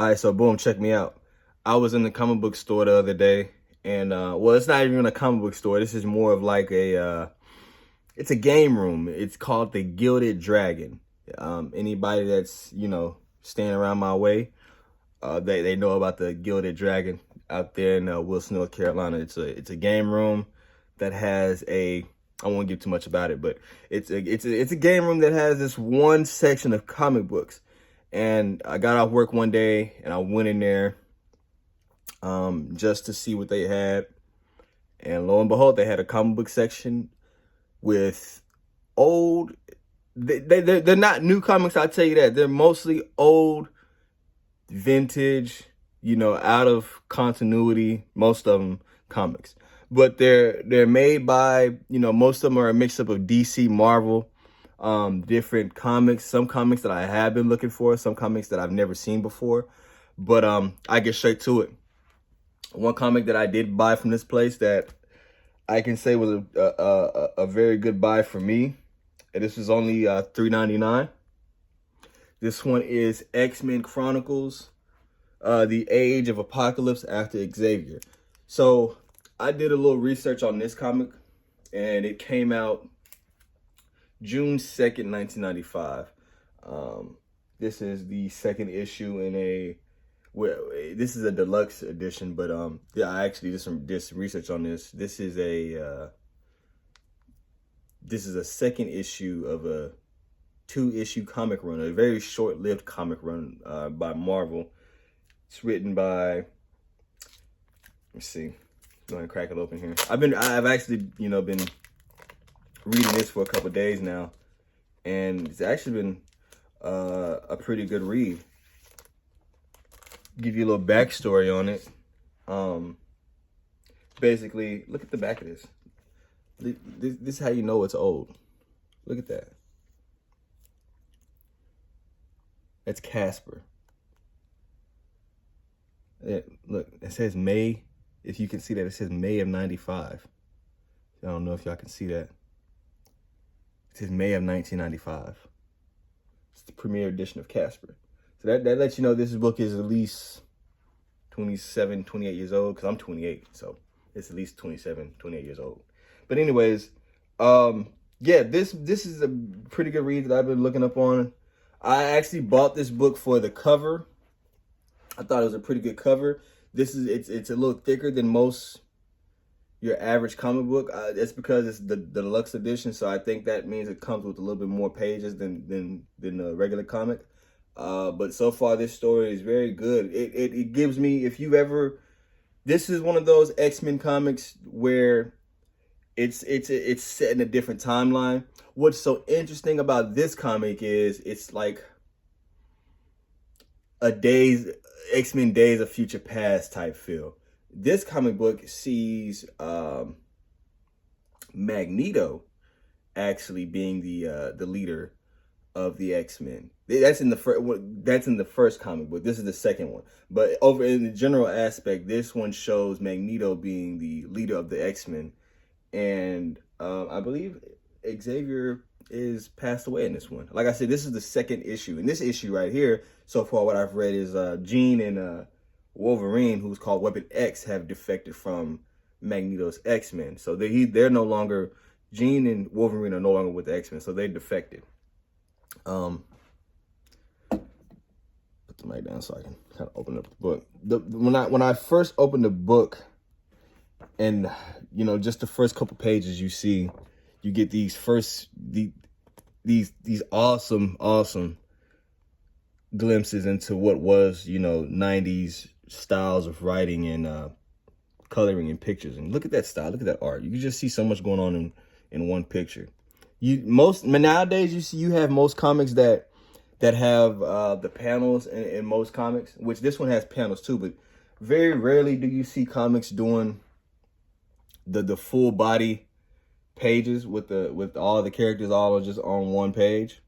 All right, so boom, check me out. I was in the comic book store the other day, and well, it's not even a comic book store. This is more of like it's a game room. It's called the Gilded Dragon. Anybody that's staying around my way, they know about the Gilded Dragon out there in Wilson, North Carolina. It's a game room that has a. I won't give too much about it, but it's a game room that has this one section of comic books. And I got off work one day and I went in there just to see what they had. And lo and behold, they had a comic book section with old, they're not new comics, I'll tell you that. They're mostly old, vintage, out of continuity, most of them comics. But they're made by, most of them are a mix up of DC, Marvel, different comics, some comics that I have been looking for, some comics that I've never seen before. But I get straight to it. One comic that I did buy from this place that I can say was a very good buy for me. And this was only $3.99. This one is X-Men Chronicles, The Age of Apocalypse After Xavier. So I did a little research on this comic, and it came out June 2nd, 1995. This is the second issue in this is a deluxe edition, but yeah, I actually did some research on this. This is a second issue of a 2-issue comic run, a very short-lived comic run by Marvel. It's written by, let me see, go ahead and crack it open here. I've actually, been reading this for a couple days now, and it's actually been a pretty good read. Give you a little backstory on it. Basically, look at the back of this. This is how you know it's old. Look at that. That's Casper. Look, it says May. If you can see that, it says May of '95. I don't know if y'all can see that. It says May of 1995. It's the premiere edition of Casper. So that lets you know this book is at least 27, 28 years old, because I'm 28, so it's at least 27, 28 years old. But anyways, yeah, this is a pretty good read that I've been looking up on. I actually bought this book for the cover. I thought it was a pretty good cover. It's a little thicker than most your average comic book. It's because it's the deluxe edition, so I think that means it comes with a little bit more pages than a regular comic. But so far this story is very good. It gives me, this is one of those X-Men comics where it's set in a different timeline. What's so interesting about this comic is it's like X-Men Days of Future Past type feel. This comic book sees Magneto actually being the leader of the X-Men. That's in the first comic book. This is the second one. But over in the general aspect, this one shows Magneto being the leader of the X-Men, and I believe Xavier is passed away in this one. Like I said, this is the second issue. In this issue right here, so far what I've read is Jean and Wolverine, who's called Weapon X, have defected from Magneto's X-Men. So they're no longer, Jean and Wolverine are no longer with the X-Men, so they defected. Put the mic down so I can kind of open up the book. When I first opened the book, and just the first couple pages, you get these awesome glimpses into what was 90s styles of writing and coloring and pictures. And look at that style, look at that art. You can just see so much going on in one picture. Nowadays you have most comics that have the panels in most comics, which this one has panels too, but very rarely do you see comics doing the full body pages with all the characters all just on one page.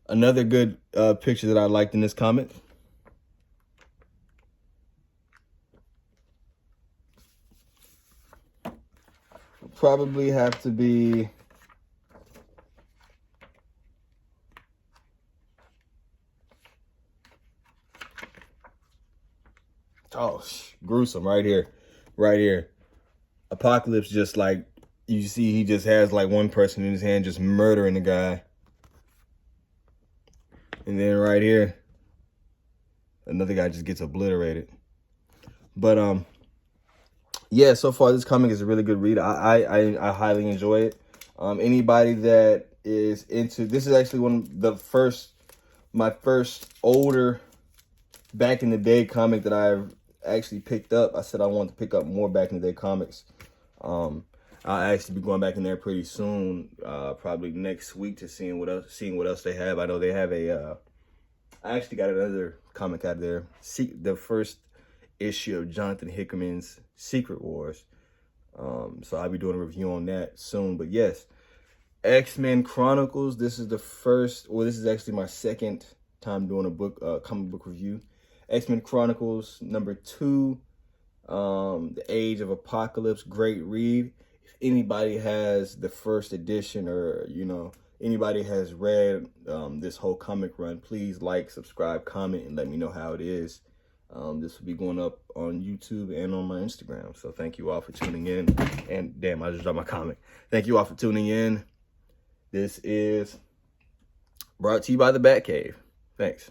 Another good picture that I liked in this comic. Probably have to be Oh, gruesome right here. Right here. Apocalypse just like, you see he just has like one person in his hand just murdering the guy. And then right here, another guy just gets obliterated. But yeah, so far this comic is a really good read. I highly enjoy it. Anybody that is into, this is actually one of the my first older back in the day comic that I've actually picked up. I said I wanted to pick up more back in the day comics. I'll actually be going back in there pretty soon, probably next week, to seeing what else they have. I know they have I actually got another comic out there, the first issue of Jonathan Hickman's Secret Wars. So I'll be doing a review on that soon. But yes, X-Men Chronicles. This is this is actually my second time doing a comic book review. X-Men Chronicles #2, The Age of Apocalypse. Great read. If anybody has the first edition, or anybody has read this whole comic run, please like, subscribe, comment, and let me know how it is. This will be going up on YouTube and on my Instagram. So thank you all for tuning in. And damn, I just dropped my comic. Thank you all for tuning in. This is brought to you by the Batcave. Thanks.